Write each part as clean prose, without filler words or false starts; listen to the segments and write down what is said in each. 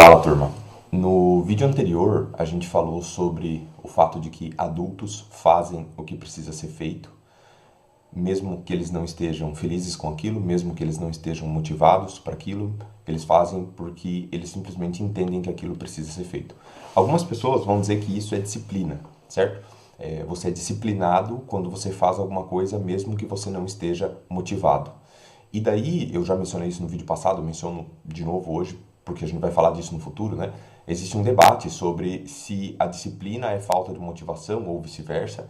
Fala, turma. No vídeo anterior, a gente falou sobre o fato de que adultos fazem o que precisa ser feito, mesmo que eles não estejam felizes com aquilo, mesmo que eles não estejam motivados para aquilo, eles fazem porque eles simplesmente entendem que aquilo precisa ser feito. Algumas pessoas vão dizer que isso é disciplina, certo? Você é disciplinado quando você faz alguma coisa, mesmo que você não esteja motivado. E daí, eu já mencionei isso no vídeo passado, eu menciono de novo hoje, porque a gente vai falar disso no futuro, né? Existe um debate sobre se a disciplina é falta de motivação ou vice-versa.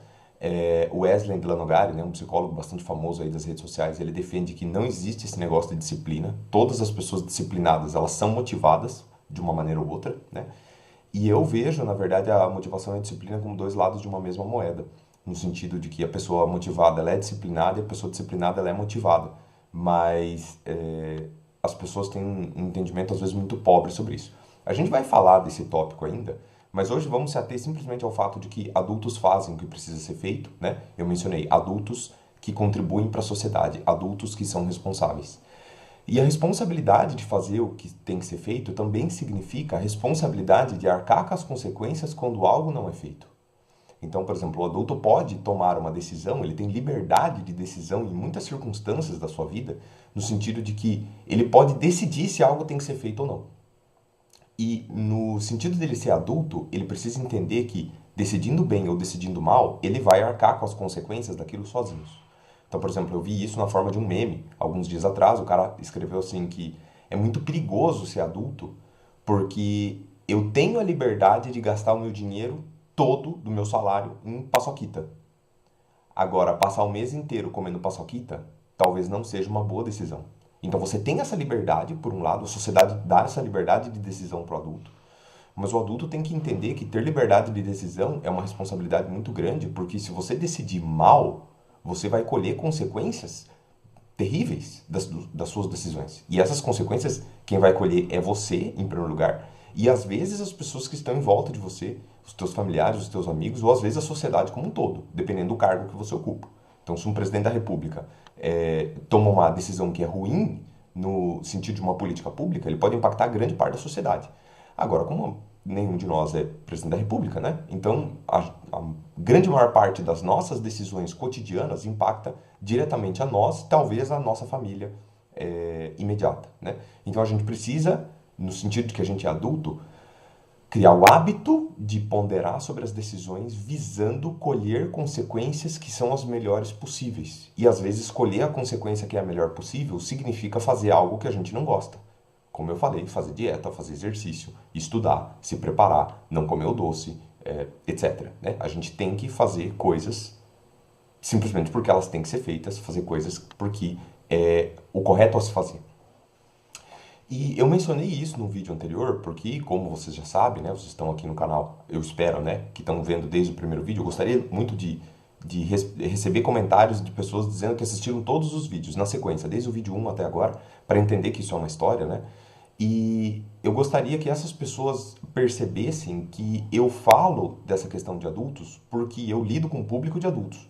O Wesley Delanogari, né, um psicólogo bastante famoso aí das redes sociais, ele defende que não existe esse negócio de disciplina. Todas as pessoas disciplinadas, elas são motivadas de uma maneira ou outra, né? E eu vejo, na verdade, a motivação e a disciplina como dois lados de uma mesma moeda, no sentido de que a pessoa motivada ela é disciplinada e a pessoa disciplinada ela é motivada. Mas as pessoas têm um entendimento às vezes muito pobre sobre isso. A gente vai falar desse tópico ainda, mas hoje vamos se ater simplesmente ao fato de que adultos fazem o que precisa ser feito, né? Eu mencionei adultos que contribuem para a sociedade, adultos que são responsáveis. E a responsabilidade de fazer o que tem que ser feito também significa a responsabilidade de arcar com as consequências quando algo não é feito. Então, por exemplo, o adulto pode tomar uma decisão, ele tem liberdade de decisão em muitas circunstâncias da sua vida, no sentido de que ele pode decidir se algo tem que ser feito ou não. E no sentido dele ser adulto, ele precisa entender que, decidindo bem ou decidindo mal, ele vai arcar com as consequências daquilo sozinho. Então, por exemplo, eu vi isso na forma de um meme. Alguns dias atrás, o cara escreveu assim que é muito perigoso ser adulto porque eu tenho a liberdade de gastar o meu dinheiro todo do meu salário em paçoquita. Agora, passar o mês inteiro comendo paçoquita talvez não seja uma boa decisão. Então você tem essa liberdade, por um lado, a sociedade dá essa liberdade de decisão para o adulto, mas o adulto tem que entender que ter liberdade de decisão é uma responsabilidade muito grande, porque se você decidir mal, você vai colher consequências terríveis das suas decisões. E essas consequências, quem vai colher é você, em primeiro lugar, e às vezes as pessoas que estão em volta de você, os teus familiares, os teus amigos, ou às vezes a sociedade como um todo, dependendo do cargo que você ocupa. Então, se um presidente da República toma uma decisão que é ruim, no sentido de uma política pública, ele pode impactar grande parte da sociedade. Agora, como nenhum de nós é presidente da República, né? Então, a grande maior parte das nossas decisões cotidianas impacta diretamente a nós, talvez a nossa família imediata, né? Então, a gente precisa, no sentido de que a gente é adulto, criar o hábito de ponderar sobre as decisões visando colher consequências que são as melhores possíveis. E às vezes escolher a consequência que é a melhor possível significa fazer algo que a gente não gosta. Como eu falei, fazer dieta, fazer exercício, estudar, se preparar, não comer o doce, etc. Né? A gente tem que fazer coisas simplesmente porque elas têm que ser feitas, fazer coisas porque é o correto a se fazer. E eu mencionei isso no vídeo anterior, porque, como vocês já sabem, né, vocês estão aqui no canal, eu espero, né, que estão vendo desde o primeiro vídeo, eu gostaria muito de receber comentários de pessoas dizendo que assistiram todos os vídeos na sequência, desde o vídeo 1 até agora, para entender que isso é uma história, né? E eu gostaria que essas pessoas percebessem que eu falo dessa questão de adultos porque eu lido com o público de adultos.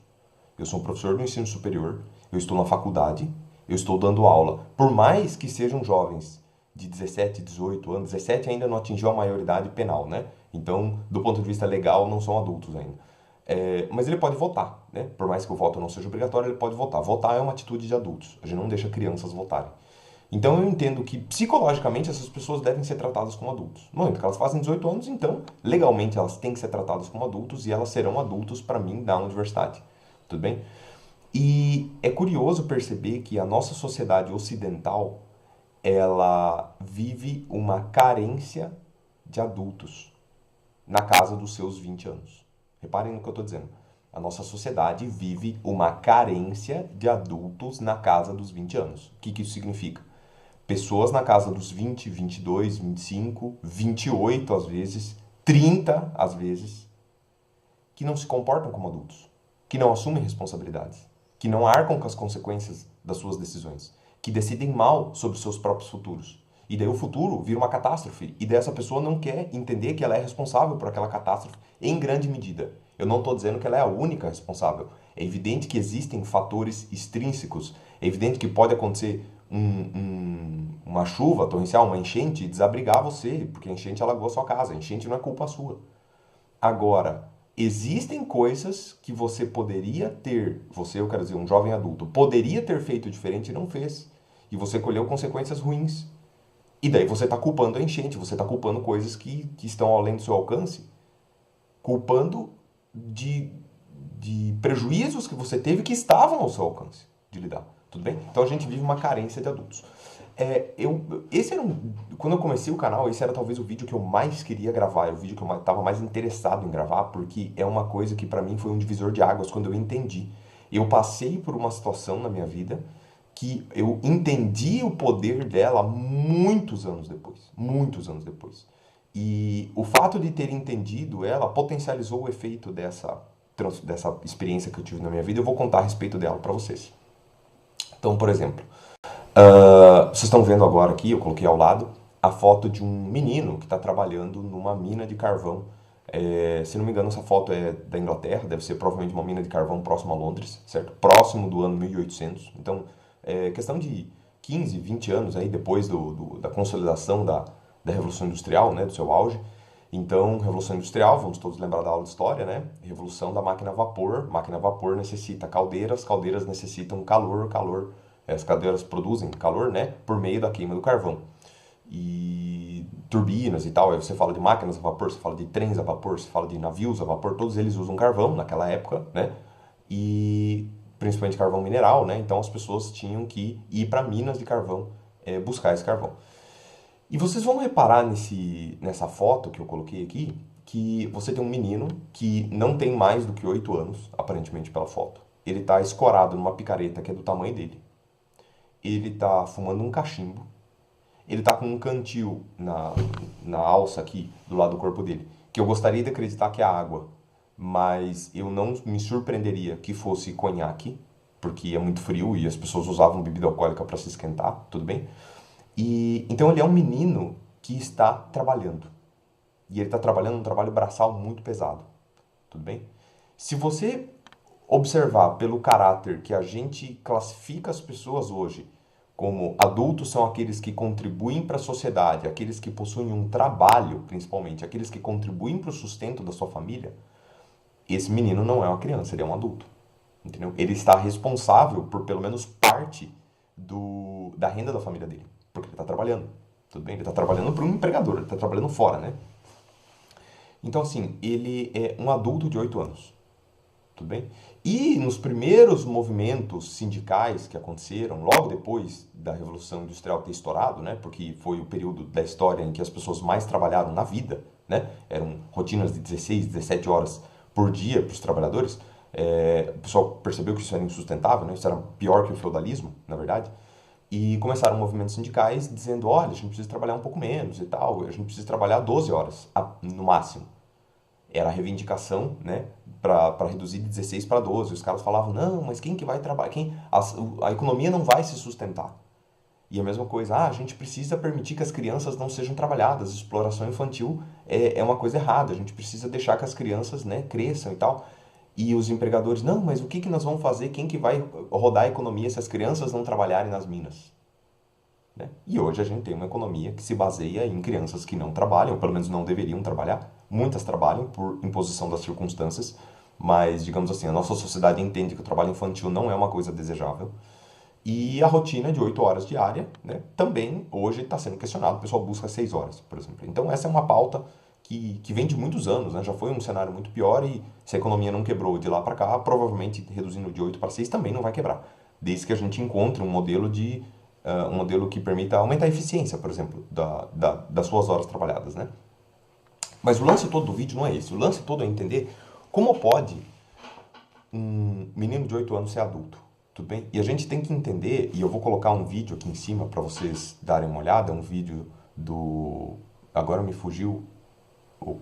Eu sou um professor do ensino superior, eu estou na faculdade, eu estou dando aula, por mais que sejam jovens de 17, 18 anos, 17 ainda não atingiu a maioridade penal, né? Então, do ponto de vista legal, não são adultos ainda. Mas ele pode votar, né? Por mais que o voto não seja obrigatório, ele pode votar. Votar é uma atitude de adultos, a gente não deixa crianças votarem. Então eu entendo que psicologicamente essas pessoas devem ser tratadas como adultos. No momento que elas fazem 18 anos, então legalmente elas têm que ser tratadas como adultos e elas serão adultos para mim na universidade. Tudo bem? E é curioso perceber que a nossa sociedade ocidental ela vive uma carência de adultos na casa dos seus 20 anos. Reparem no que eu estou dizendo. A nossa sociedade vive uma carência de adultos na casa dos 20 anos. O que isso significa? Pessoas na casa dos 20, 22, 25, 28 às vezes, 30 às vezes, que não se comportam como adultos, que não assumem responsabilidades, que não arcam com as consequências das suas decisões, que decidem mal sobre os seus próprios futuros. E daí o futuro vira uma catástrofe. E daí essa pessoa não quer entender que ela é responsável por aquela catástrofe em grande medida. Eu não estou dizendo que ela é a única responsável. É evidente que existem fatores extrínsecos. É evidente que pode acontecer uma chuva torrencial, uma enchente, desabrigar você, porque a enchente alagou a sua casa. A enchente não é culpa sua. Agora, existem coisas que você poderia ter, você, eu quero dizer, um jovem adulto, poderia ter feito diferente e não fez. E você colheu consequências ruins. E daí você está culpando a enchente, você está culpando coisas que estão além do seu alcance, culpando de, de prejuízos que você teve que estavam ao seu alcance de lidar. Tudo bem? Então a gente vive uma carência de adultos. Esse era quando eu comecei o canal, esse era talvez o vídeo que eu mais queria gravar, era o vídeo que eu estava mais interessado em gravar, porque é uma coisa que para mim foi um divisor de águas quando eu entendi. Eu passei por uma situação na minha vida que eu entendi o poder dela muitos anos depois, muitos anos depois. E o fato de ter entendido ela potencializou o efeito dessa experiência que eu tive na minha vida. Eu vou contar a respeito dela para vocês. Então, por exemplo, vocês estão vendo agora aqui, eu coloquei ao lado, a foto de um menino que está trabalhando numa mina de carvão. Se não me engano, essa foto é da Inglaterra, deve ser provavelmente uma mina de carvão próxima a Londres, certo? Próximo do ano 1800. Então, questão de 15, 20 anos aí depois da consolidação da Revolução Industrial, né, do seu auge. Então, Revolução Industrial, vamos todos lembrar da aula de história, né? Revolução da máquina a vapor necessita caldeiras, caldeiras necessitam calor, as caldeiras produzem calor, né, por meio da queima do carvão. E turbinas e tal, aí você fala de máquinas a vapor, você fala de trens a vapor, você fala de navios a vapor, todos eles usam carvão naquela época, né? E principalmente carvão mineral, né? Então as pessoas tinham que ir para minas de carvão buscar esse carvão. E vocês vão reparar nessa foto que eu coloquei aqui, que você tem um menino que não tem mais do que 8 anos, aparentemente pela foto. Ele está escorado numa picareta que é do tamanho dele. Ele está fumando um cachimbo. Ele está com um cantil na alça aqui, do lado do corpo dele, que eu gostaria de acreditar que é água, mas eu não me surpreenderia que fosse conhaque, porque é muito frio e as pessoas usavam bebida alcoólica para se esquentar, tudo bem? E então ele é um menino que está trabalhando. E ele está trabalhando um trabalho braçal muito pesado. Tudo bem? Se você observar pelo caráter que a gente classifica as pessoas hoje como adultos são aqueles que contribuem para a sociedade, aqueles que possuem um trabalho, principalmente, aqueles que contribuem para o sustento da sua família, esse menino não é uma criança, ele é um adulto. Entendeu? Ele está responsável por pelo menos parte da renda da família dele, porque ele está trabalhando. Tudo bem? Ele está trabalhando para um empregador, ele está trabalhando fora, né? Então, assim, ele é um adulto de 8 anos. Tudo bem? E nos primeiros movimentos sindicais que aconteceram, logo depois da Revolução Industrial ter estourado, né? Porque foi o período da história em que as pessoas mais trabalharam na vida, né? Eram rotinas de 16, 17 horas por dia para os trabalhadores. O pessoal percebeu que isso era insustentável, né? Isso era pior que o feudalismo, na verdade. E começaram movimentos sindicais dizendo, olha, a gente precisa trabalhar um pouco menos e tal, a gente precisa trabalhar 12 horas no máximo. Era a reivindicação, né, para reduzir de 16 para 12. Os caras falavam, não, mas quem que vai trabalhar? A economia não vai se sustentar. E a mesma coisa, a gente precisa permitir que as crianças não sejam trabalhadas. Exploração infantil é uma coisa errada. A gente precisa deixar que as crianças, né, cresçam e tal. E os empregadores, não, mas o que nós vamos fazer? Quem que vai rodar a economia se as crianças não trabalharem nas minas? Né? E hoje a gente tem uma economia que se baseia em crianças que não trabalham, ou pelo menos não deveriam trabalhar. Muitas trabalham por imposição das circunstâncias, mas, digamos assim, a nossa sociedade entende que o trabalho infantil não é uma coisa desejável. E a rotina de 8 horas diária, né, também hoje está sendo questionado. O pessoal busca 6 horas, por exemplo. Então essa é uma pauta que vem de muitos anos, né? Já foi um cenário muito pior e se a economia não quebrou de lá para cá, provavelmente reduzindo de 8 para 6 também não vai quebrar. Desde que a gente encontre um modelo que permita aumentar a eficiência, por exemplo, das suas horas trabalhadas, né? Mas o lance todo do vídeo não é esse. O lance todo é entender como pode um menino de 8 anos ser adulto. Tudo bem? E a gente tem que entender, e eu vou colocar um vídeo aqui em cima para vocês darem uma olhada, um vídeo do... Agora me fugiu,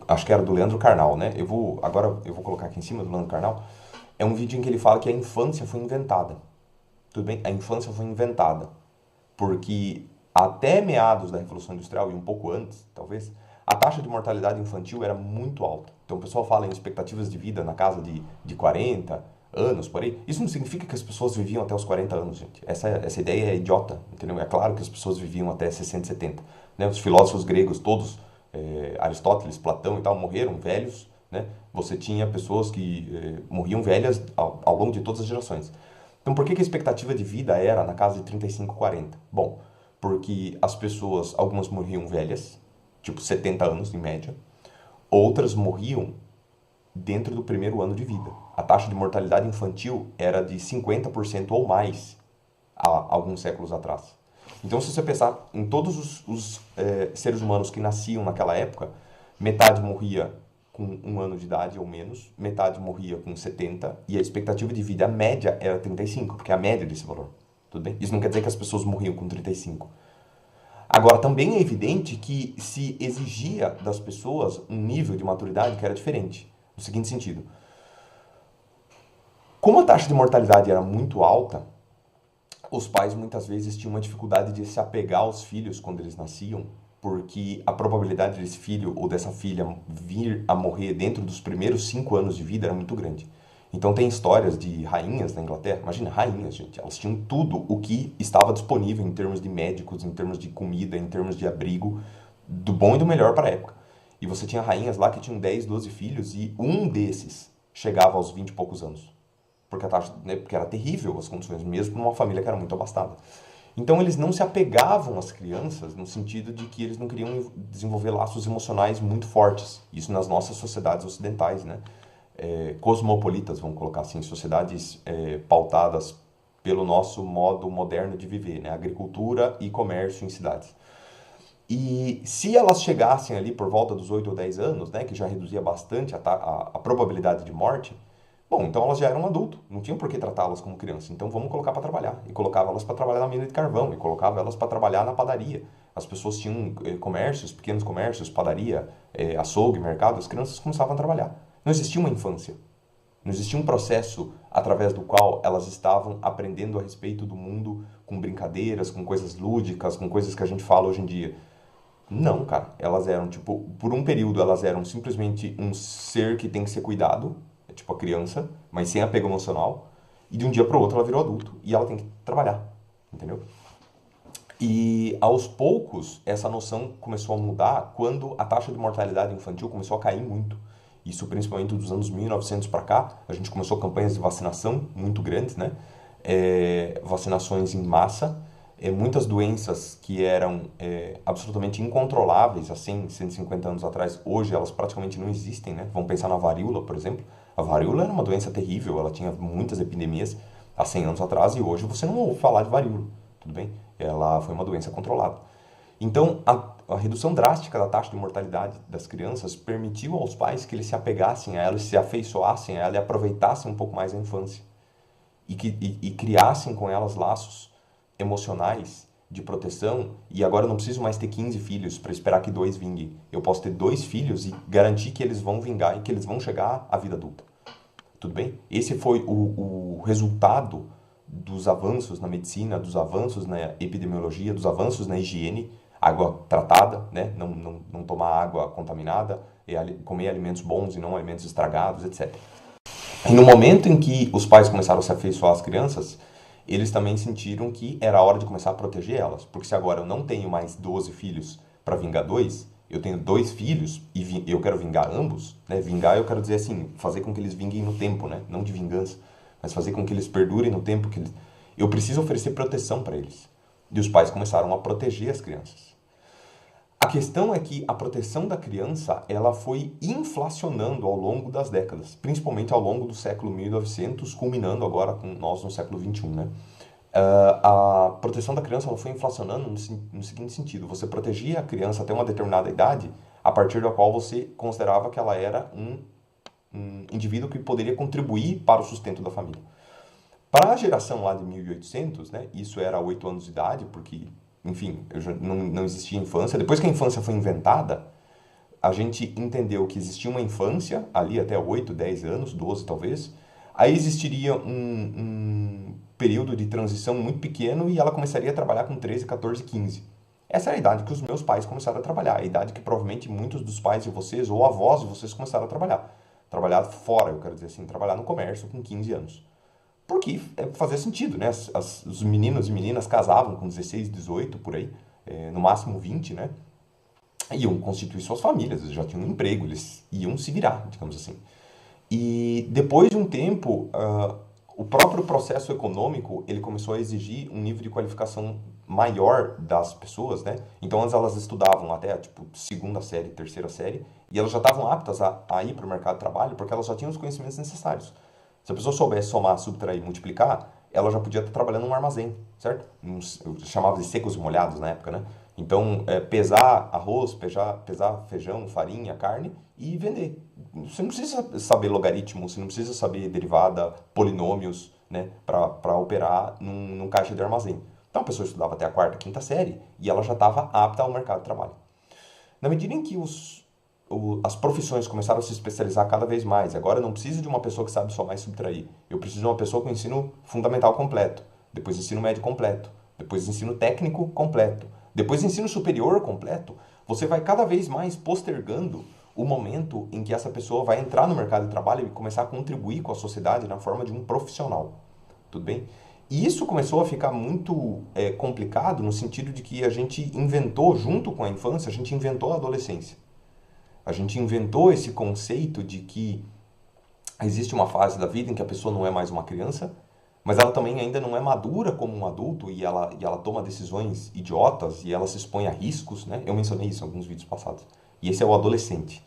acho que era do Leandro Carnal, né? Agora eu vou colocar aqui em cima do Leandro Carnal. É um vídeo em que ele fala que a infância foi inventada. Tudo bem? A infância foi inventada. Porque até meados da Revolução Industrial, e um pouco antes, talvez, a taxa de mortalidade infantil era muito alta. Então o pessoal fala em expectativas de vida na casa de 40, anos, por aí. Isso não significa que as pessoas viviam até os 40 anos, gente. Essa ideia é idiota, entendeu? É claro que as pessoas viviam até 60, 70. Né? Os filósofos gregos todos, Aristóteles, Platão e tal, morreram velhos, né? Você tinha pessoas que morriam velhas ao longo de todas as gerações. Então, por que que a expectativa de vida era na casa de 35, 40? Bom, porque as pessoas, algumas morriam velhas, tipo 70 anos em média, outras morriam dentro do primeiro ano de vida. A taxa de mortalidade infantil era de 50% ou mais há alguns séculos atrás. Então, se você pensar em todos os seres humanos que nasciam naquela época, metade morria com 1 ano de idade ou menos, metade morria com 70, e a expectativa de vida média era 35, porque é a média desse valor. Tudo bem? Isso não quer dizer que as pessoas morriam com 35. Agora, também é evidente que se exigia das pessoas um nível de maturidade que era diferente. No seguinte sentido: como a taxa de mortalidade era muito alta, os pais muitas vezes tinham uma dificuldade de se apegar aos filhos quando eles nasciam, porque a probabilidade desse filho ou dessa filha vir a morrer dentro dos primeiros 5 anos de vida era muito grande. Então tem histórias de rainhas na Inglaterra, imagina, rainhas, gente, elas tinham tudo o que estava disponível em termos de médicos, em termos de comida, em termos de abrigo, do bom e do melhor para a época. E você tinha rainhas lá que tinham 10, 12 filhos e um desses chegava aos 20 e poucos anos. Porque a taxa, né, porque era terrível as condições, mesmo numa família que era muito abastada. Então eles não se apegavam às crianças no sentido de que eles não queriam desenvolver laços emocionais muito fortes. Isso nas nossas sociedades ocidentais, né? Cosmopolitas, vamos colocar assim, sociedades pautadas pelo nosso modo moderno de viver, né? Agricultura e comércio em cidades. E se elas chegassem ali por volta dos 8 ou 10 anos, né, que já reduzia bastante a probabilidade de morte, bom, então elas já eram adulto, não tinham por que tratá-las como criança. Então vamos colocar para trabalhar. E colocava elas para trabalhar na mina de carvão, e colocava elas para trabalhar na padaria. As pessoas tinham comércios, pequenos comércios, padaria, açougue, mercado, as crianças começavam a trabalhar. Não existia uma infância. Não existia um processo através do qual elas estavam aprendendo a respeito do mundo com brincadeiras, com coisas lúdicas, com coisas que a gente fala hoje em dia. Não, cara. Elas eram, tipo, por um período elas eram simplesmente um ser que tem que ser cuidado, tipo a criança, mas sem apego emocional. E de um dia para o outro ela virou adulto e ela tem que trabalhar, entendeu? E aos poucos essa noção começou a mudar quando a taxa de mortalidade infantil começou a cair muito. Isso principalmente dos anos 1900 para cá, a gente começou campanhas de vacinação muito grandes, né? Vacinações em massa, muitas doenças que eram absolutamente incontroláveis há 100, 150 anos atrás, hoje elas praticamente não existem, né? Vamos pensar na varíola, por exemplo. A varíola era uma doença terrível, ela tinha muitas epidemias há 100 anos atrás e hoje você não ouve falar de varíola, tudo bem? Ela foi uma doença controlada. Então, a redução drástica da taxa de mortalidade das crianças permitiu aos pais que eles se apegassem a ela, se afeiçoassem a ela e aproveitassem um pouco mais a infância. E criassem com elas laços emocionais de proteção. E agora eu não preciso mais ter 15 filhos para esperar que 2 vinguem. Eu posso ter 2 filhos e garantir que eles vão vingar e que eles vão chegar à vida adulta. Tudo bem? Esse foi o resultado dos avanços na medicina, dos avanços na epidemiologia, dos avanços na higiene, água tratada, né? Não tomar água contaminada, comer alimentos bons e não alimentos estragados, etc. E no momento em que os pais começaram a se afeiçoar às crianças, eles também sentiram que era hora de começar a proteger elas. Porque se agora eu não tenho mais 12 filhos para vingar 2, eu tenho 2 filhos e eu quero vingar ambos, né? Vingar eu quero dizer assim, fazer com que eles vinguem no tempo, né? Não de vingança, mas fazer com que eles perdurem no tempo. Eu preciso oferecer proteção para eles. E os pais começaram a proteger as crianças. A questão é que a proteção da criança ela foi inflacionando ao longo das décadas, principalmente ao longo do século 1900, culminando agora com nós no século 21, né? A proteção da criança ela foi inflacionando no seguinte sentido: você protegia a criança até uma determinada idade, a partir da qual você considerava que ela era um indivíduo que poderia contribuir para o sustento da família. Para a geração lá de 1800, né, isso era 8 anos de idade, porque, enfim, não existia infância. Depois que a infância foi inventada, a gente entendeu que existia uma infância, ali até 8, 10 anos, 12 talvez. Aí existiria um período de transição muito pequeno e ela começaria a trabalhar com 13, 14, 15. Essa era a idade que os meus pais começaram a trabalhar, a idade que provavelmente muitos dos pais de vocês ou avós de vocês começaram a trabalhar. trabalhar fora, eu quero dizer assim, trabalhar no comércio com 15 anos. Porque fazia sentido, né? Os meninos e meninas casavam com 16, 18, por aí, no máximo 20, né? Iam constituir suas famílias, eles já tinham um emprego, eles iam se virar, digamos assim. E depois de um tempo, o próprio processo econômico ele começou a exigir um nível de qualificação maior das pessoas, né? Então antes elas estudavam até tipo segunda série, terceira série, e elas já estavam aptas a ir para o mercado de trabalho porque elas já tinham os conhecimentos necessários. Se a pessoa soubesse somar, subtrair, multiplicar, ela já podia estar trabalhando num armazém, certo? Eu chamava de secos e molhados na época, né? Então, pesar arroz, pesar feijão, farinha, carne e vender. Você não precisa saber logaritmo, você não precisa saber derivada, polinômios, né, para operar num caixa de armazém. Então, a pessoa estudava até a quarta, quinta série e ela já estava apta ao mercado de trabalho. Na medida em que as profissões começaram a se especializar cada vez mais, agora eu não preciso de uma pessoa que sabe somar e subtrair, eu preciso de uma pessoa com ensino fundamental completo, depois ensino médio completo, depois ensino técnico completo, depois ensino superior completo, você vai cada vez mais postergando o momento em que essa pessoa vai entrar no mercado de trabalho e começar a contribuir com a sociedade na forma de um profissional. Tudo bem? E isso começou a ficar muito complicado no sentido de que a gente inventou, junto com a infância, a gente inventou a adolescência. A gente inventou esse conceito de que existe uma fase da vida em que a pessoa não é mais uma criança, mas ela também ainda não é madura como um adulto e ela toma decisões idiotas e ela se expõe a riscos, né? Eu mencionei isso em alguns vídeos passados. E esse é o adolescente.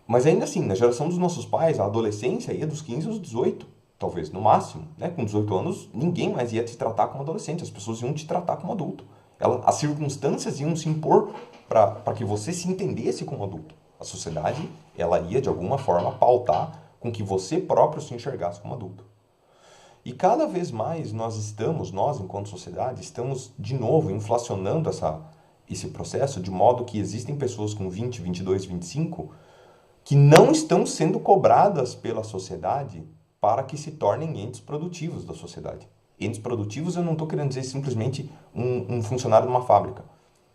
Mas ainda assim, na geração dos nossos pais, a adolescência ia dos 15 aos 18, talvez, no máximo. Né? Com 18 anos, ninguém mais ia te tratar como adolescente, as pessoas iam te tratar como adulto. As circunstâncias iam se impor para que você se entendesse como adulto. A sociedade, ela ia, de alguma forma, pautar com que você próprio se enxergasse como adulto. E cada vez mais nós, enquanto sociedade, estamos, de novo, inflacionando esse processo, de modo que existem pessoas com 20, 22, 25 que não estão sendo cobradas pela sociedade para que se tornem entes produtivos da sociedade. Entes produtivos eu não estou querendo dizer simplesmente um funcionário de uma fábrica.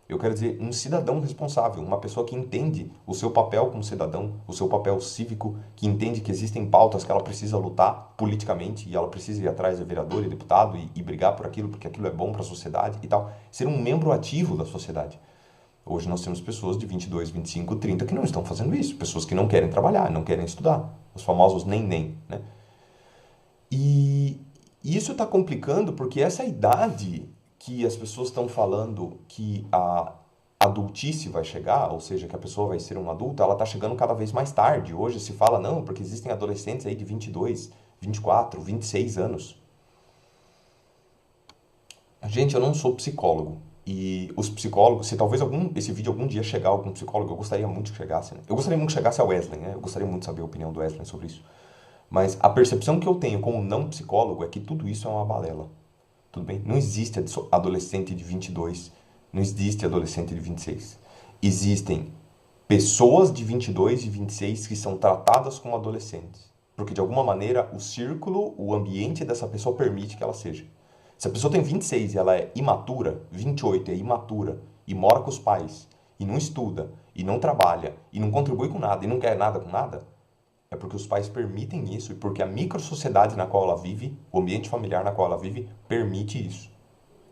Eu quero dizer um cidadão responsável, uma pessoa que entende o seu papel como cidadão, o seu papel cívico, que entende que existem pautas que ela precisa lutar politicamente e ela precisa ir atrás de vereador e deputado e brigar por aquilo, porque aquilo é bom para a sociedade e tal. Ser um membro ativo da sociedade. Hoje nós temos pessoas de 22, 25, 30 que não estão fazendo isso. Pessoas que não querem trabalhar, não querem estudar. Os famosos nem, né? E isso está complicando porque essa idade que as pessoas estão falando que a adultice vai chegar, ou seja, que a pessoa vai ser um adulto, ela está chegando cada vez mais tarde. Hoje se fala, não, porque existem adolescentes aí de 22, 24, 26 anos. Gente, eu não sou psicólogo. E os psicólogos, se talvez esse vídeo algum dia chegar a algum psicólogo, eu gostaria muito que chegasse, né? Eu gostaria muito que chegasse a Wesley, né? Eu gostaria muito de saber a opinião do Wesley sobre isso. Mas a percepção que eu tenho como não psicólogo é que tudo isso é uma balela. Tudo bem? Não existe adolescente de 22, não existe adolescente de 26. Existem pessoas de 22 e 26 que são tratadas como adolescentes. Porque de alguma maneira o círculo, o ambiente dessa pessoa permite que ela seja. Se a pessoa tem 26 e ela é imatura, 28 é imatura, e mora com os pais, e não estuda, e não trabalha, e não contribui com nada, e não quer nada com nada, é porque os pais permitem isso e porque a microsociedade na qual ela vive, o ambiente familiar na qual ela vive, permite isso.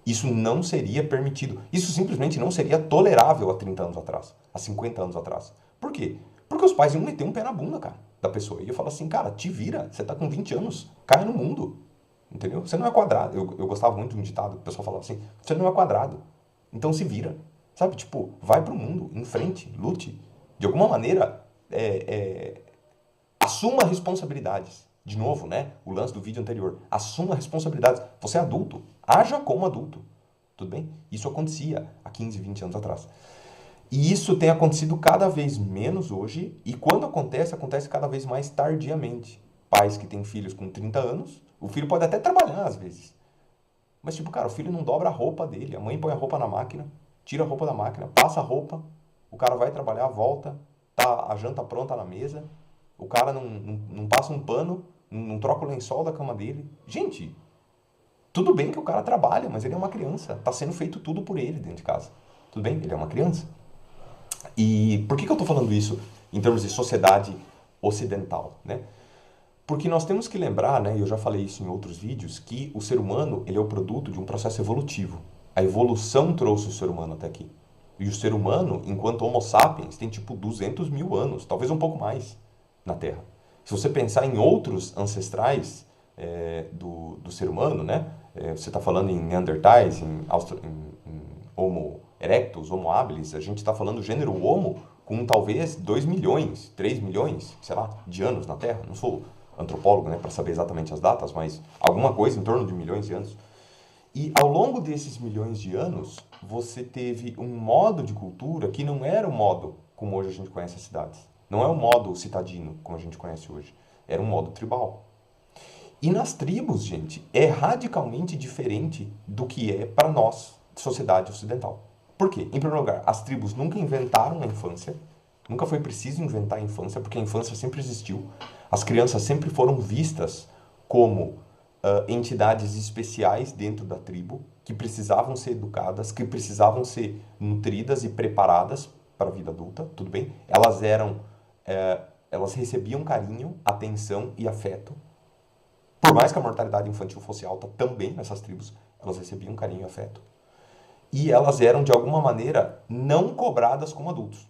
Isso não seria permitido. Isso simplesmente não seria tolerável há 30 anos atrás, há 50 anos atrás. Por quê? Porque os pais iam meter um pé na bunda, cara, da pessoa. E eu falo assim, cara, te vira, você tá com 20 anos, cai no mundo. Entendeu? Você não é quadrado. Eu gostava muito de um ditado que o pessoal falava assim, você não é quadrado. Então se vira. Sabe? Tipo, vai pro mundo, em frente, lute. De alguma maneira, assuma responsabilidades. De novo, né? O lance do vídeo anterior. Assuma responsabilidades. Você é adulto. Haja como adulto. Tudo bem? Isso acontecia há 15, 20 anos atrás. E isso tem acontecido cada vez menos hoje. E quando acontece, acontece cada vez mais tardiamente. Pais que têm filhos com 30 anos, o filho pode até trabalhar às vezes. Mas tipo, cara, o filho não dobra a roupa dele. A mãe põe a roupa na máquina, tira a roupa da máquina, passa a roupa, o cara vai trabalhar, volta, tá a janta pronta na mesa, o cara não passa um pano, não troca o lençol da cama dele. Gente, tudo bem que o cara trabalha, mas ele é uma criança. Tá sendo feito tudo por ele dentro de casa. Tudo bem? Ele é uma criança. E por que eu tô falando isso? em termos de sociedade ocidental, né? Porque nós temos que lembrar, né, e eu já falei isso em outros vídeos, que o ser humano ele é o produto de um processo evolutivo. A evolução trouxe o ser humano até aqui. E o ser humano, enquanto Homo sapiens, tem tipo 200 mil anos, talvez um pouco mais, na Terra. Se você pensar em outros ancestrais do ser humano, né, você está falando em Neandertais, em Homo erectus, Homo habilis, a gente está falando do gênero Homo com talvez 2 milhões, 3 milhões, sei lá, de anos na Terra. Não sou antropólogo, né, para saber exatamente as datas, mas alguma coisa em torno de milhões de anos. E ao longo desses milhões de anos, você teve um modo de cultura que não era o modo como hoje a gente conhece as cidades. Não é o modo citadino, como a gente conhece hoje. Era um modo tribal. E nas tribos, gente, é radicalmente diferente do que é para nós, sociedade ocidental. Por quê? Em primeiro lugar, as tribos nunca inventaram a infância. Nunca foi preciso inventar a infância, porque a infância sempre existiu. As crianças sempre foram vistas como entidades especiais dentro da tribo, que precisavam ser educadas, que precisavam ser nutridas e preparadas para a vida adulta, tudo bem? Elas recebiam carinho, atenção e afeto. Por mais que a mortalidade infantil fosse alta também nessas tribos, elas recebiam carinho e afeto. E elas eram, de alguma maneira, não cobradas como adultos.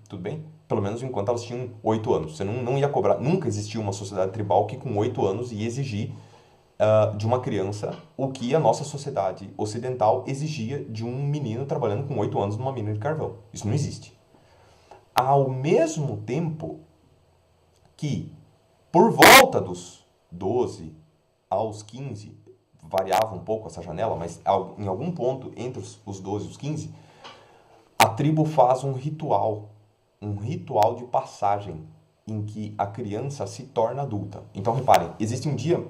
Tudo bem? Pelo menos enquanto elas tinham 8 anos. Você não ia cobrar. Nunca existiu uma sociedade tribal que com 8 anos ia exigir de uma criança o que a nossa sociedade ocidental exigia de um menino trabalhando com 8 anos numa mina de carvão. Isso não existe. Ao mesmo tempo que, por volta dos 12 aos 15, variava um pouco essa janela, mas em algum ponto entre os 12 e os 15, a tribo faz um ritual de passagem em que a criança se torna adulta. Então, reparem, existe um dia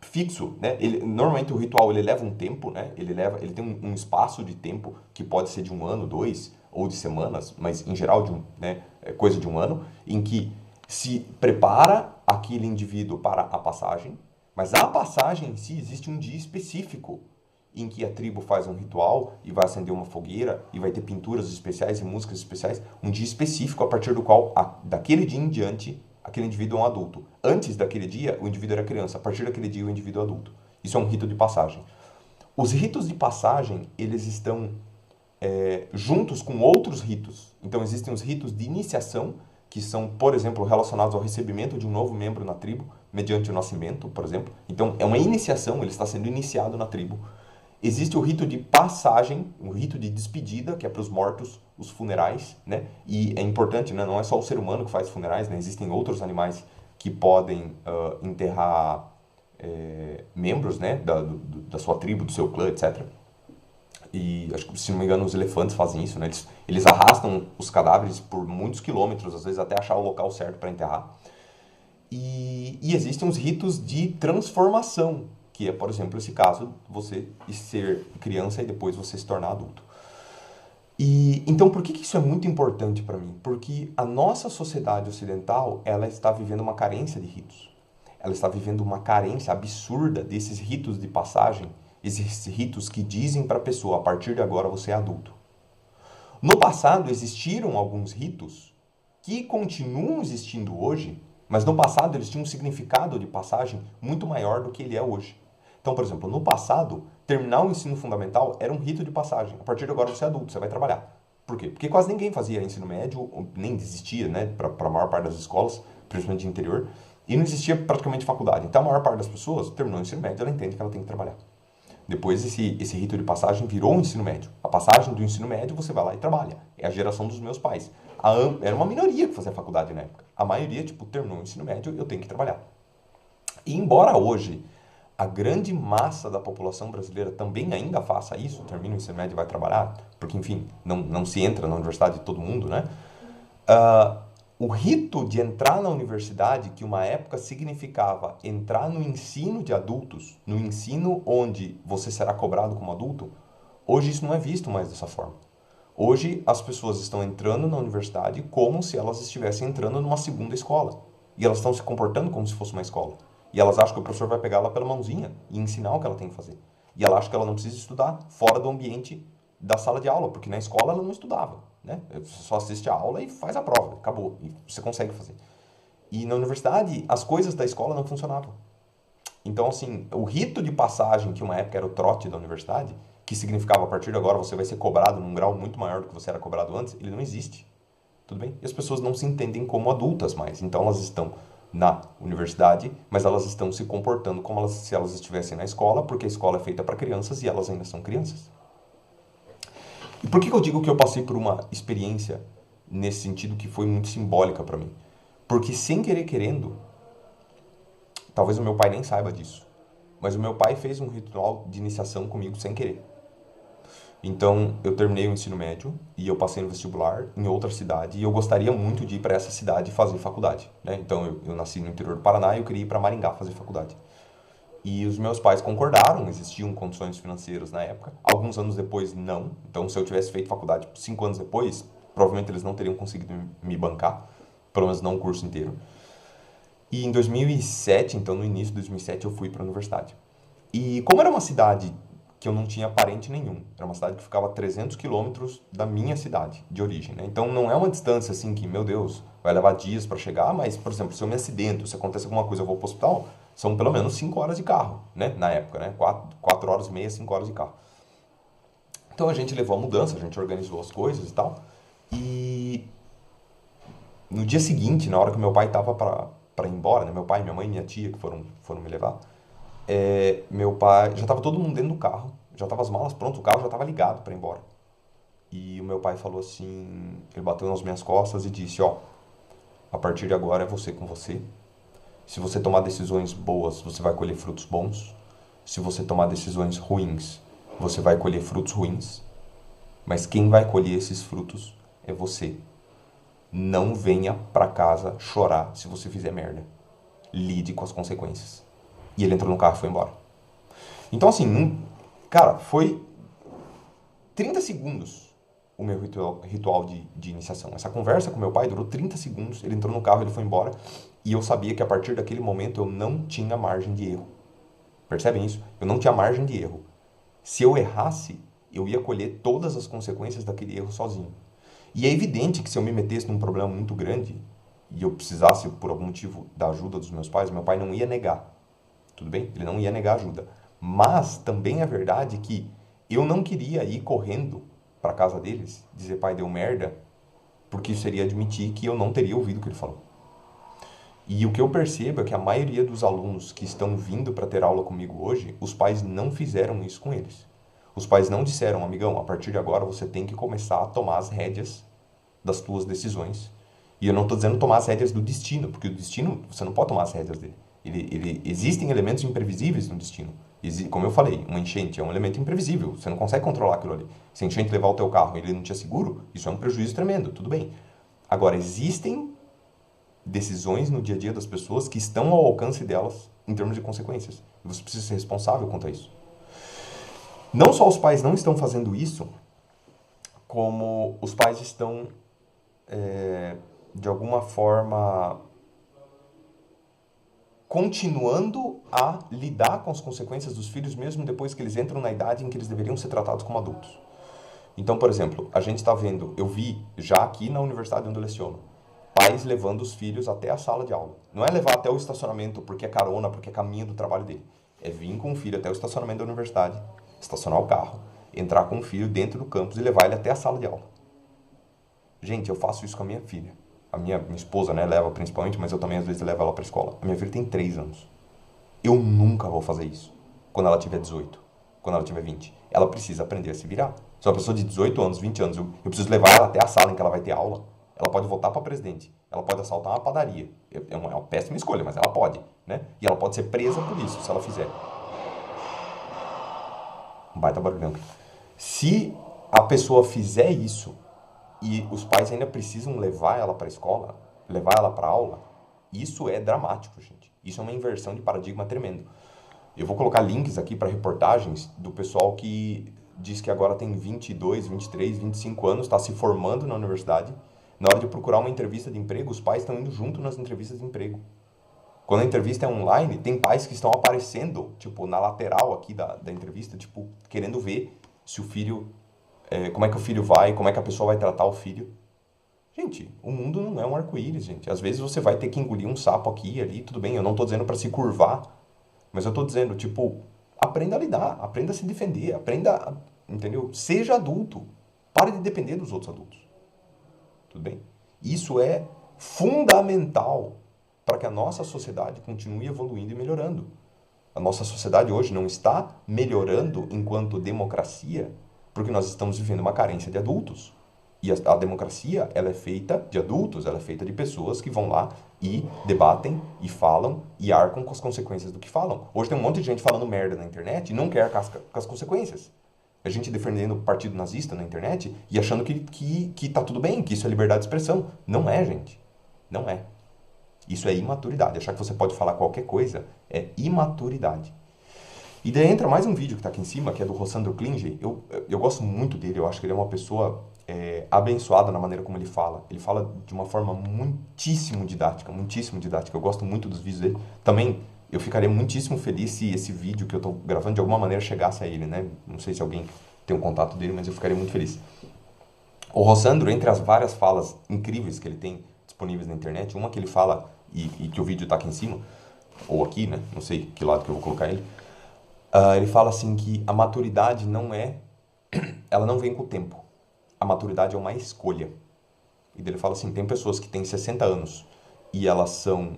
fixo, né? Normalmente o ritual ele leva um tempo, né? Ele tem um espaço de tempo que pode ser de 1 ano, 2 ou de semanas, mas em geral é coisa de 1 ano, em que se prepara aquele indivíduo para a passagem, mas a passagem em si existe um dia específico em que a tribo faz um ritual e vai acender uma fogueira e vai ter pinturas especiais e músicas especiais, um dia específico a partir do qual, daquele dia em diante, aquele indivíduo é um adulto. Antes daquele dia, o indivíduo era criança. A partir daquele dia, o indivíduo é adulto. Isso é um rito de passagem. Os ritos de passagem, eles estão juntos com outros ritos. Então, existem os ritos de iniciação, que são, por exemplo, relacionados ao recebimento de um novo membro na tribo, mediante o nascimento, por exemplo. Então, é uma iniciação, ele está sendo iniciado na tribo. Existe o rito de passagem, o rito de despedida, que é para os mortos, os funerais, né? E é importante, né? Não é só o ser humano que faz funerais, né? Existem outros animais que podem enterrar membros, né? Da sua tribo, do seu clã, etc. E acho que, se não me engano, os elefantes fazem isso, né? Eles arrastam os cadáveres por muitos quilômetros, às vezes até achar o local certo para enterrar. E existem os ritos de transformação, que é, por exemplo, esse caso, você ser criança e depois você se tornar adulto. Então, por que isso é muito importante para mim? Porque a nossa sociedade ocidental, ela está vivendo uma carência de ritos. Ela está vivendo uma carência absurda desses ritos de passagem, esses ritos que dizem para a pessoa, a partir de agora você é adulto. No passado existiram alguns ritos que continuam existindo hoje, mas no passado eles tinham um significado de passagem muito maior do que ele é hoje. Então, por exemplo, no passado, terminar o ensino fundamental era um rito de passagem. A partir de agora você é adulto, você vai trabalhar. Por quê? Porque quase ninguém fazia ensino médio, nem existia, né, para a maior parte das escolas, principalmente de interior, e não existia praticamente faculdade. Então, a maior parte das pessoas terminou o ensino médio, ela entende que ela tem que trabalhar. Depois, esse rito de passagem virou o ensino médio. A passagem do ensino médio, você vai lá e trabalha. É a geração dos meus pais. Era uma minoria que fazia faculdade na época. A maioria, tipo, terminou o ensino médio, eu tenho que trabalhar. E embora hoje a grande massa da população brasileira também ainda faça isso, termina o ensino médio e vai trabalhar, porque, enfim, não se entra na universidade de todo mundo, né? O rito de entrar na universidade, que uma época significava entrar no ensino de adultos, no ensino onde você será cobrado como adulto, hoje isso não é visto mais dessa forma. Hoje as pessoas estão entrando na universidade como se elas estivessem entrando numa segunda escola. E elas estão se comportando como se fosse uma escola. E elas acham que o professor vai pegar ela pela mãozinha e ensinar o que ela tem que fazer. E ela acha que ela não precisa estudar fora do ambiente da sala de aula, porque na escola ela não estudava. né? Você só assiste a aula e faz a prova, acabou, e você consegue fazer. E na universidade, as coisas da escola não funcionavam. Então, assim, o rito de passagem, que uma época era o trote da universidade, que significava a partir de agora você vai ser cobrado num grau muito maior do que você era cobrado antes, ele não existe. Tudo bem? E as pessoas não se entendem como adultas mais. Então elas estão na universidade, mas elas estão se comportando como se elas estivessem na escola, porque a escola é feita para crianças e elas ainda são crianças. E por que eu digo que eu passei por uma experiência nesse sentido que foi muito simbólica para mim? Porque sem querer querendo, talvez o meu pai nem saiba disso, mas o meu pai fez um ritual de iniciação comigo sem querer. Então, eu terminei o ensino médio e eu passei no vestibular em outra cidade e eu gostaria muito de ir para essa cidade fazer faculdade, né? Então, eu nasci no interior do Paraná e eu queria ir para Maringá fazer faculdade. E os meus pais concordaram, existiam condições financeiras na época. Alguns anos depois, não. Então, se eu tivesse feito faculdade 5 anos depois, provavelmente eles não teriam conseguido me bancar, pelo menos não o curso inteiro. E em 2007, então no início de 2007, eu fui para a universidade. E como era uma cidade que eu não tinha parente nenhum, era uma cidade que ficava a 300 quilômetros da minha cidade de origem, né? Então não é uma distância assim que, meu Deus, vai levar dias para chegar, mas, por exemplo, se eu me acidento, se acontece alguma coisa, eu vou para o hospital, são pelo menos 5 horas de carro, né? Na época, né? 4 horas e meia, 5 horas de carro. Então a gente levou a mudança, a gente organizou as coisas e tal. E no dia seguinte, na hora que meu pai tava para ir embora, né? Meu pai, minha mãe e minha tia que foram me levar, meu pai, já tava todo mundo dentro do carro, já tava as malas prontas, o carro já tava ligado para ir embora. E o meu pai falou assim, ele bateu nas minhas costas e disse, ó, a partir de agora é você com você. Se você tomar decisões boas, você vai colher frutos bons. Se você tomar decisões ruins, você vai colher frutos ruins. Mas quem vai colher esses frutos é você. Não venha pra casa chorar se você fizer merda. Lide com as consequências. E ele entrou no carro e foi embora. Então, assim, cara, foi 30 segundos o meu ritual de iniciação. Essa conversa com meu pai durou 30 segundos. Ele entrou no carro, ele foi embora. E eu sabia que a partir daquele momento eu não tinha margem de erro. Percebem isso? Eu não tinha margem de erro. Se eu errasse, eu ia colher todas as consequências daquele erro sozinho. E é evidente que se eu me metesse num problema muito grande e eu precisasse, por algum motivo, da ajuda dos meus pais, meu pai não ia negar. Tudo bem? Ele não ia negar ajuda. Mas também é verdade que eu não queria ir correndo para casa deles, dizer pai deu merda, porque isso seria admitir que eu não teria ouvido o que ele falou. E o que eu percebo é que a maioria dos alunos que estão vindo para ter aula comigo hoje, os pais não fizeram isso com eles. Os pais não disseram, amigão, a partir de agora você tem que começar a tomar as rédeas das tuas decisões. E eu não estou dizendo tomar as rédeas do destino, porque o destino, você não pode tomar as rédeas dele. Existem elementos imprevisíveis no destino. Como eu falei, uma enchente é um elemento imprevisível. Você não consegue controlar aquilo ali. Se a enchente levar o teu carro e ele não tinha seguro, isso é um prejuízo tremendo, tudo bem. Agora, existem decisões no dia a dia das pessoas que estão ao alcance delas em termos de consequências. E você precisa ser responsável quanto a isso. Não só os pais não estão fazendo isso, como os pais estão, de alguma forma, continuando a lidar com as consequências dos filhos mesmo depois que eles entram na idade em que eles deveriam ser tratados como adultos. Então, por exemplo, a gente está vendo, eu vi já aqui na universidade onde eu leciono, pais levando os filhos até a sala de aula. Não é levar até o estacionamento porque é carona, porque é caminho do trabalho dele. É vir com o filho até o estacionamento da universidade, estacionar o carro, entrar com o filho dentro do campus e levar ele até a sala de aula. Gente, eu faço isso com a minha filha. A minha esposa, né, leva principalmente, mas eu também às vezes levo ela para a escola. A minha filha tem 3 anos. Eu nunca vou fazer isso quando ela tiver 18, quando ela tiver 20. Ela precisa aprender a se virar. Se uma pessoa de 18 anos, 20 anos, eu preciso levar ela até a sala em que ela vai ter aula. Ela pode voltar para presidente. Ela pode assaltar uma padaria. É uma péssima escolha, mas ela pode, né? E ela pode ser presa por isso, se ela fizer. Um baita barulhão. Se a pessoa fizer isso e os pais ainda precisam levar ela para a escola, levar ela para aula, isso é dramático, gente. Isso é uma inversão de paradigma tremendo. Eu vou colocar links aqui para reportagens do pessoal que diz que agora tem 22, 23, 25 anos, está se formando na universidade. Na hora de procurar uma entrevista de emprego, os pais estão indo junto nas entrevistas de emprego. Quando a entrevista é online, tem pais que estão aparecendo, tipo, na lateral aqui da entrevista, tipo, querendo ver se o filho como é que o filho vai, como é que a pessoa vai tratar o filho. Gente, o mundo não é um arco-íris, gente. Às vezes você vai ter que engolir um sapo aqui e ali, tudo bem. Eu não tô dizendo para se curvar, mas eu tô dizendo, tipo, aprenda a lidar, aprenda a se defender, entendeu? Seja adulto. Pare de depender dos outros adultos. Tudo bem? Isso é fundamental para que a nossa sociedade continue evoluindo e melhorando. A nossa sociedade hoje não está melhorando enquanto democracia, porque nós estamos vivendo uma carência de adultos. E a democracia, ela é feita de adultos, ela é feita de pessoas que vão lá e debatem, e falam, e arcam com as consequências do que falam. Hoje tem um monte de gente falando merda na internet e não quer com as consequências. A gente defendendo o partido nazista na internet e achando que tá tudo bem, que isso é liberdade de expressão. Não é, gente. Não é. Isso é imaturidade. Achar que você pode falar qualquer coisa é imaturidade. E daí entra mais um vídeo que está aqui em cima, que é do Rossandro Klinge. Eu gosto muito dele, eu acho que ele é uma pessoa abençoada na maneira como ele fala. Ele fala de uma forma muitíssimo didática, muitíssimo didática. Eu gosto muito dos vídeos dele. Também eu ficaria muitíssimo feliz se esse vídeo que eu estou gravando de alguma maneira chegasse a ele, né? Não sei se alguém tem um contato dele, mas eu ficaria muito feliz. O Rossandro, entre as várias falas incríveis que ele tem disponíveis na internet, uma que ele fala, e que o vídeo está aqui em cima, ou aqui, né? Não sei que lado que eu vou colocar ele. Ele fala assim que a maturidade ela não vem com o tempo. A maturidade é uma escolha. E daí ele fala assim, tem pessoas que têm 60 anos e elas são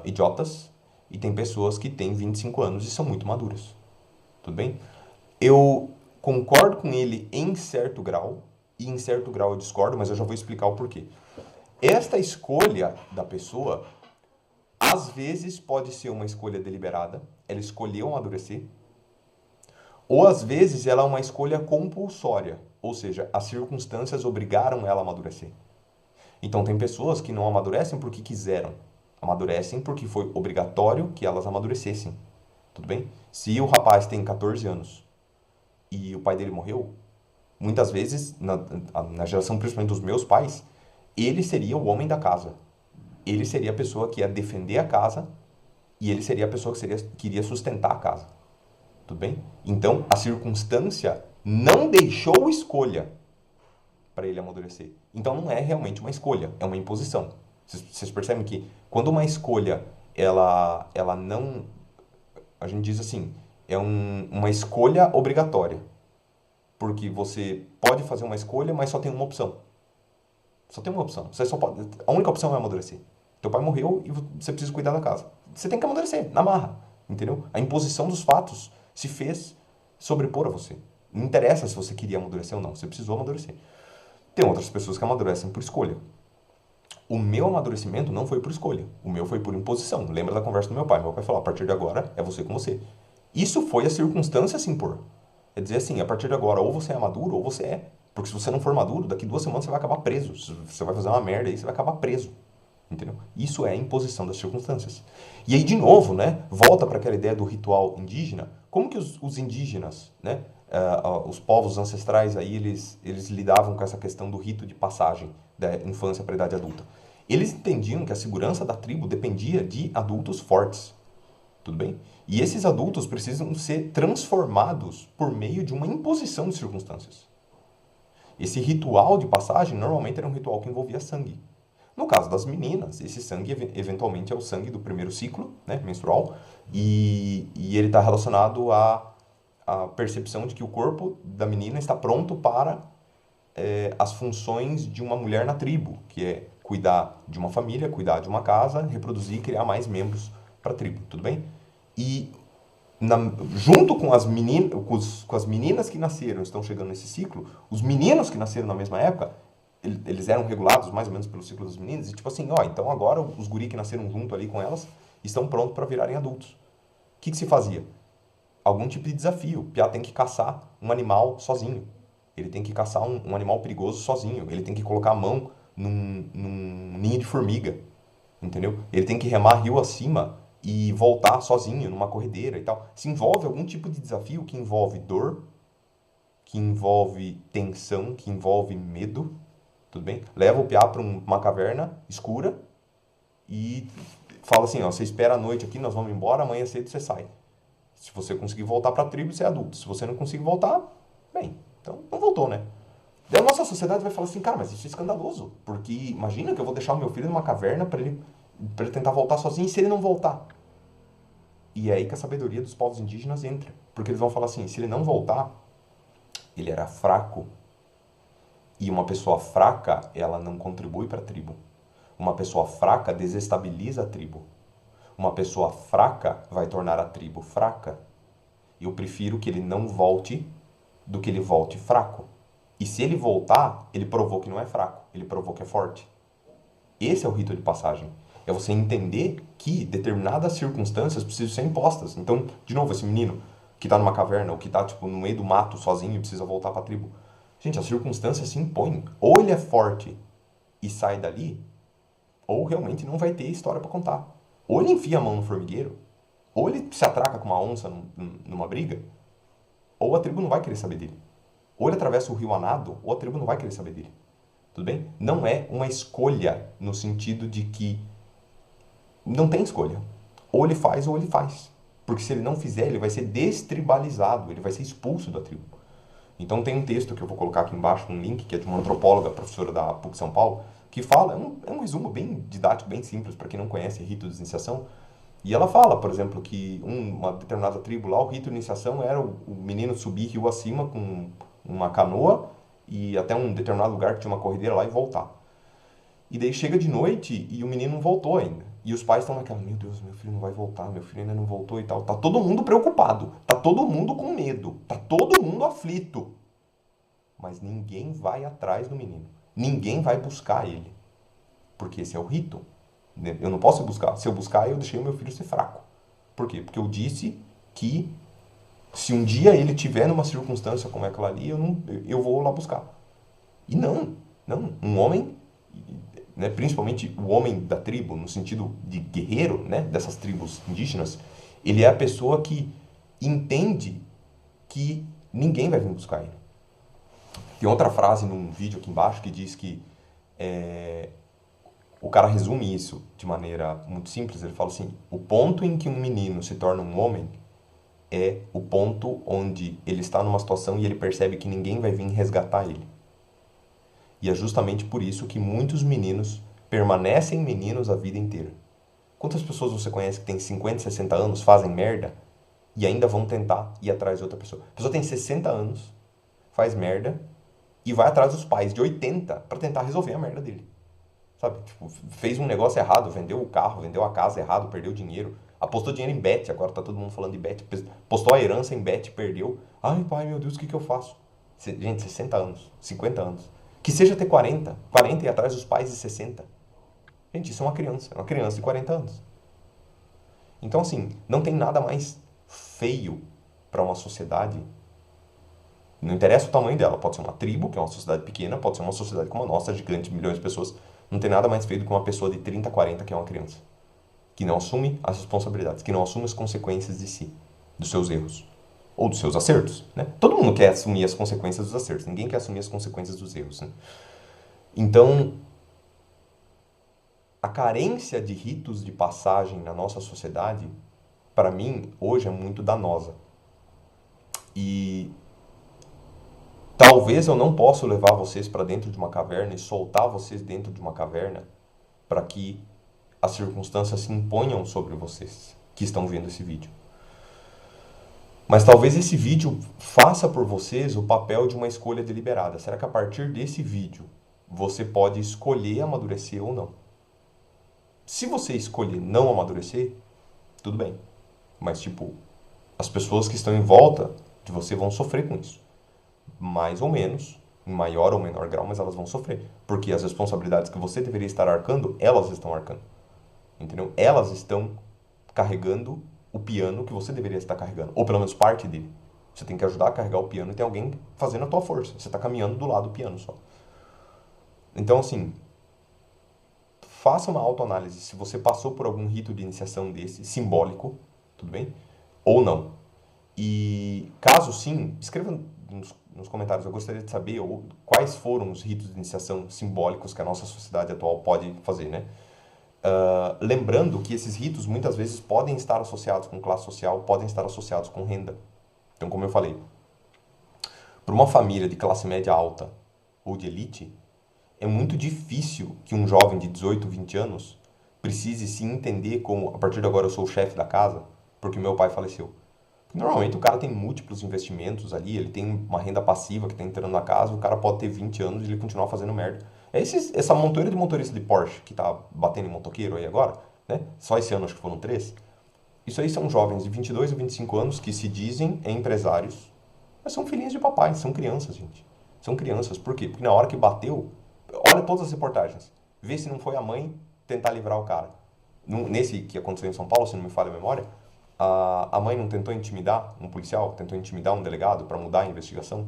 idiotas, e tem pessoas que têm 25 anos e são muito maduras. Tudo bem? Eu concordo com ele em certo grau, e em certo grau eu discordo, mas eu já vou explicar o porquê. Esta escolha da pessoa, às vezes pode ser uma escolha deliberada, ela escolheu amadurecer, ou às vezes ela é uma escolha compulsória, ou seja, as circunstâncias obrigaram ela a amadurecer. Então tem pessoas que não amadurecem porque quiseram, amadurecem porque foi obrigatório que elas amadurecessem. Tudo bem? Se o rapaz tem 14 anos e o pai dele morreu, muitas vezes, na geração principalmente dos meus pais, ele seria o homem da casa. Ele seria a pessoa que ia defender a casa e ele seria a pessoa que iria sustentar a casa. Tudo bem? Então, a circunstância não deixou escolha para ele amadurecer. Então, não é realmente uma escolha, é uma imposição. Vocês percebem que quando uma escolha, ela não... A gente diz assim, uma escolha obrigatória. Porque você pode fazer uma escolha, mas só tem uma opção. Só tem uma opção. Você só pode, a única opção é amadurecer. Teu pai morreu e você precisa cuidar da casa. Você tem que amadurecer, na marra. Entendeu? A imposição dos fatos se fez sobrepor a você. Não interessa se você queria amadurecer ou não. Você precisou amadurecer. Tem outras pessoas que amadurecem por escolha. O meu amadurecimento não foi por escolha. O meu foi por imposição. Lembra da conversa do meu pai? Meu pai falou, a partir de agora é você com você. Isso foi a circunstância se impor. É dizer assim, a partir de agora ou você é maduro ou você é. Porque se você não for maduro, daqui 2 semanas você vai acabar preso. Você vai fazer uma merda aí, você vai acabar preso. Entendeu? Isso é a imposição das circunstâncias. E aí, de novo, né, volta para aquela ideia do ritual indígena. Como que os indígenas, né, os povos ancestrais, aí, eles lidavam com essa questão do rito de passagem da infância para a idade adulta? Eles entendiam que a segurança da tribo dependia de adultos fortes. Tudo bem? E esses adultos precisam ser transformados por meio de uma imposição de circunstâncias. Esse ritual de passagem normalmente era um ritual que envolvia sangue. No caso das meninas, esse sangue eventualmente é o sangue do primeiro ciclo, né, menstrual, e ele está relacionado à percepção de que o corpo da menina está pronto para as funções de uma mulher na tribo, que é cuidar de uma família, cuidar de uma casa, reproduzir e criar mais membros para a tribo, tudo bem? E junto com as meninas que nasceram, estão chegando nesse ciclo, os meninos que nasceram na mesma época, eles eram regulados mais ou menos pelo ciclo das meninas, e tipo assim, ó, então agora os guri que nasceram junto ali com elas estão prontos para virarem adultos. O que se fazia? Algum tipo de desafio. O piá tem que caçar um animal sozinho. Ele tem que caçar um animal perigoso sozinho. Ele tem que colocar a mão num ninho de formiga. Entendeu? Ele tem que remar rio acima e voltar sozinho numa corredeira e tal. Se envolve algum tipo de desafio que envolve dor, que envolve tensão, que envolve medo, tudo bem? Leva o piá para uma caverna escura e fala assim, ó, você espera a noite aqui, nós vamos embora, amanhã cedo você sai. Se você conseguir voltar para a tribo, você é adulto. Se você não conseguir voltar, bem, Então, não voltou, né? Daí a nossa sociedade vai falar assim, cara, mas isso é escandaloso. Porque imagina que eu vou deixar o meu filho numa caverna pra ele tentar voltar sozinho, e se ele não voltar? E é aí que a sabedoria dos povos indígenas entra. Porque eles vão falar assim, se ele não voltar, ele era fraco. E uma pessoa fraca, ela não contribui para a tribo. Uma pessoa fraca desestabiliza a tribo. Uma pessoa fraca vai tornar a tribo fraca. Eu prefiro que ele não volte do que ele volte fraco. E se ele voltar, ele provou que não é fraco, ele provou que é forte. Esse é o rito de passagem. É você entender que determinadas circunstâncias precisam ser impostas. Então, de novo, esse menino que está numa caverna ou que está tipo, no meio do mato sozinho e precisa voltar para a tribo. Gente, as circunstâncias se impõem. Ou ele é forte e sai dali, ou realmente não vai ter história para contar. Ou ele enfia a mão no formigueiro, ou ele se atraca com uma onça numa briga, ou a tribo não vai querer saber dele. Ou ele atravessa o rio a nado, ou a tribo não vai querer saber dele. Tudo bem? Não é uma escolha no sentido de que não tem escolha. Ou ele faz ou ele faz. Porque se ele não fizer, ele vai ser destribalizado, ele vai ser expulso da tribo. Então tem um texto que eu vou colocar aqui embaixo, um link, que é de uma antropóloga, professora da PUC São Paulo, que fala, é um resumo bem didático, bem simples, para quem não conhece rito de iniciação. E ela fala, por exemplo, que uma determinada tribo lá, o rito de iniciação era o menino subir rio acima com uma canoa e até um determinado lugar que tinha uma corredeira lá e voltar. E daí chega de noite e o menino não voltou ainda. E os pais estão naquela, meu Deus, meu filho não vai voltar, meu filho ainda não voltou e tal. Tá todo mundo preocupado, tá todo mundo com medo, tá todo mundo aflito. Mas ninguém vai atrás do menino. Ninguém vai buscar ele. Porque esse é o rito. Eu não posso buscar. Se eu buscar, eu deixei o meu filho ser fraco. Por quê? Porque eu disse que se um dia ele tiver numa circunstância como aquela ali, eu vou lá buscar. E não. Um homem, né, principalmente o homem da tribo, no sentido de guerreiro, né, dessas tribos indígenas, ele é a pessoa que entende que ninguém vai vir buscar ele. Tem outra frase num vídeo aqui embaixo que diz que o cara resume isso de maneira muito simples. Ele fala assim: o ponto em que um menino se torna um homem é o ponto onde ele está numa situação e ele percebe que ninguém vai vir resgatar ele. E é justamente por isso que muitos meninos permanecem meninos a vida inteira. Quantas pessoas você conhece que tem 50, 60 anos, fazem merda e ainda vão tentar ir atrás de outra pessoa? A pessoa tem 60 anos, faz merda e vai atrás dos pais de 80 para tentar resolver a merda dele. Sabe? Tipo, fez um negócio errado, vendeu o carro, vendeu a casa errado, perdeu dinheiro. Apostou dinheiro em bet, agora tá todo mundo falando de bet. Postou a herança em bet, perdeu. Ai, pai, meu Deus, o que que eu faço? Gente, 60 anos, 50 anos. Que seja ter 40, 40 e atrás dos pais de 60. Gente, isso é uma criança de 40 anos. Então, assim, não tem nada mais feio para uma sociedade. Não interessa o tamanho dela. Pode ser uma tribo, que é uma sociedade pequena, pode ser uma sociedade como a nossa, gigante, milhões de pessoas. Não tem nada mais feio do que uma pessoa de 30, 40 que é uma criança. Que não assume as responsabilidades, que não assume as consequências de si, dos seus erros. Ou dos seus acertos, né? Todo mundo quer assumir as consequências dos acertos. Ninguém quer assumir as consequências dos erros, né? Então, a carência de ritos de passagem na nossa sociedade, para mim, hoje é muito danosa. E talvez eu não possa levar vocês para dentro de uma caverna e soltar vocês dentro de uma caverna para que as circunstâncias se imponham sobre vocês que estão vendo esse vídeo. Mas talvez esse vídeo faça por vocês o papel de uma escolha deliberada. Será que a partir desse vídeo você pode escolher amadurecer ou não? Se você escolher não amadurecer, tudo bem. Mas, tipo, as pessoas que estão em volta de você vão sofrer com isso. Mais ou menos, em maior ou menor grau, mas elas vão sofrer. Porque as responsabilidades que você deveria estar arcando, elas estão arcando. Entendeu? Elas estão carregando o piano que você deveria estar carregando. Ou pelo menos parte dele. Você tem que ajudar a carregar o piano e tem alguém fazendo a tua força. Você está caminhando do lado do piano só. Então, assim, faça uma autoanálise se você passou por algum rito de iniciação desse, simbólico, tudo bem? Ou não. E caso sim, escreva nos comentários. Eu gostaria de saber quais foram os ritos de iniciação simbólicos que a nossa sociedade atual pode fazer, né? Lembrando que esses ritos muitas vezes podem estar associados com classe social, podem estar associados com renda. Então, como eu falei, Para uma família de classe média alta ou de elite, é muito difícil que um jovem de 18, 20 anos precise se entender como, a partir de agora eu sou o chefe da casa, porque meu pai faleceu. Normalmente o cara tem múltiplos investimentos ali, ele tem uma renda passiva que está entrando na casa, o cara pode ter 20 anos e ele continuar fazendo merda. Essa montoeira de motorista de Porsche que tá batendo em motoqueiro aí agora, né? Só esse ano acho que foram 3. Isso aí são jovens de 22 a 25 anos que se dizem empresários, mas são filhinhos de papai, são crianças, gente. São crianças, por quê? Porque na hora que bateu, olha todas as reportagens, vê se não foi a mãe tentar livrar o cara. Nesse que aconteceu em São Paulo, se não me falha a memória, a mãe não tentou intimidar um policial, tentou intimidar um delegado para mudar a investigação?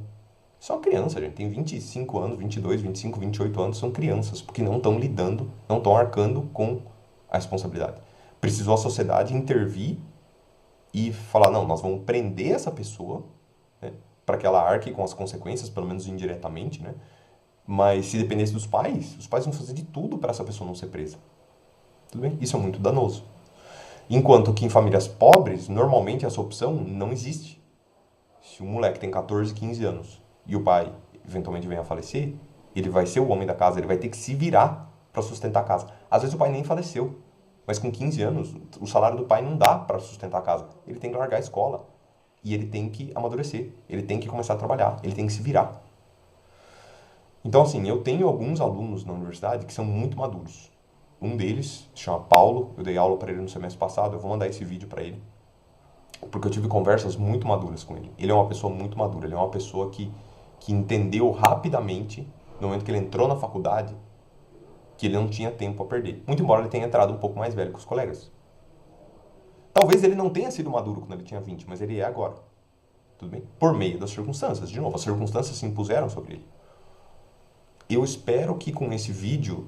Isso é uma criança, gente. Tem 25 anos, 22, 25, 28 anos, são crianças, porque não estão lidando, não estão arcando com a responsabilidade. Precisou a sociedade intervir e falar, não, nós vamos prender essa pessoa, né, para que ela arque com as consequências, pelo menos indiretamente, né? Mas se dependesse dos pais, os pais vão fazer de tudo para essa pessoa não ser presa. Tudo bem? Isso é muito danoso. Enquanto que em famílias pobres, normalmente essa opção não existe. Se um moleque tem 14, 15 anos e o pai eventualmente vem a falecer, ele vai ser o homem da casa, ele vai ter que se virar para sustentar a casa. Às vezes o pai nem faleceu, mas com 15 anos o salário do pai não dá para sustentar a casa. Ele tem que largar a escola e ele tem que amadurecer, ele tem que começar a trabalhar, ele tem que se virar. Então, assim, eu tenho alguns alunos na universidade que são muito maduros. Um deles se chama Paulo, eu dei aula para ele no semestre passado, eu vou mandar esse vídeo para ele, porque eu tive conversas muito maduras com ele. Ele é uma pessoa muito madura, ele é uma pessoa que entendeu rapidamente, no momento que ele entrou na faculdade, que ele não tinha tempo a perder. Muito embora ele tenha entrado um pouco mais velho que os colegas. Talvez ele não tenha sido maduro quando ele tinha 20, mas ele é agora. Tudo bem? Por meio das circunstâncias. De novo, as circunstâncias se impuseram sobre ele. Eu espero que com esse vídeo,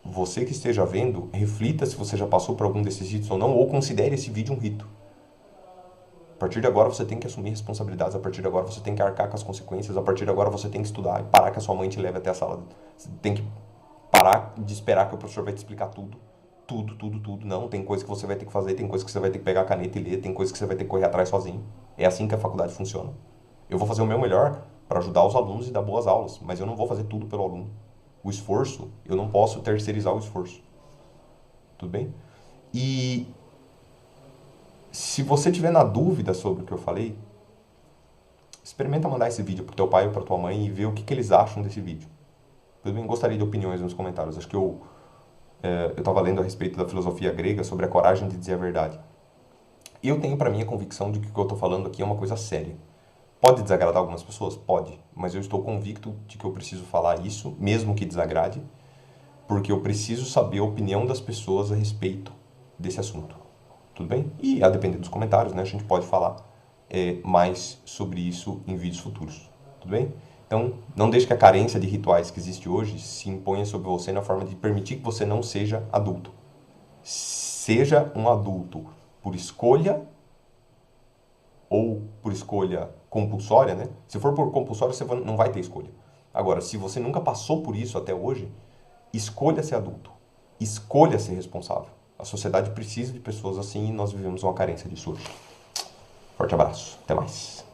você que esteja vendo, reflita se você já passou por algum desses ritos ou não, ou considere esse vídeo um rito. A partir de agora você tem que assumir responsabilidades, a partir de agora você tem que arcar com as consequências, a partir de agora você tem que estudar e parar que a sua mãe te leve até a sala. Você tem que parar de esperar que o professor vai te explicar tudo. Tudo, tudo, tudo. Não, tem coisa que você vai ter que fazer, tem coisa que você vai ter que pegar a caneta e ler, tem coisa que você vai ter que correr atrás sozinho. É assim que a faculdade funciona. Eu vou fazer o meu melhor para ajudar os alunos e dar boas aulas, mas eu não vou fazer tudo pelo aluno. O esforço, eu não posso terceirizar o esforço. Tudo bem? E se você tiver na dúvida sobre o que eu falei, experimenta mandar esse vídeo pro teu pai ou pra tua mãe e ver o que eles acham desse vídeo. Tudo bem? Gostaria de opiniões nos comentários. Acho que eu estava lendo a respeito da filosofia grega sobre a coragem de dizer a verdade. E eu tenho para mim a convicção de que o que eu estou falando aqui é uma coisa séria. Pode desagradar algumas pessoas? Pode. Mas eu estou convicto de que eu preciso falar isso, mesmo que desagrade, porque eu preciso saber a opinião das pessoas a respeito desse assunto. Tudo bem? E a depender dos comentários, né, a gente pode falar mais sobre isso em vídeos futuros. Tudo bem? Então, não deixe que a carência de rituais que existe hoje se imponha sobre você na forma de permitir que você não seja adulto. Seja um adulto por escolha ou por escolha compulsória, né? Se for por compulsória, você não vai ter escolha. Agora, se você nunca passou por isso até hoje, escolha ser adulto. Escolha ser responsável. A sociedade precisa de pessoas assim e nós vivemos uma carência disso hoje. Forte abraço. Até mais.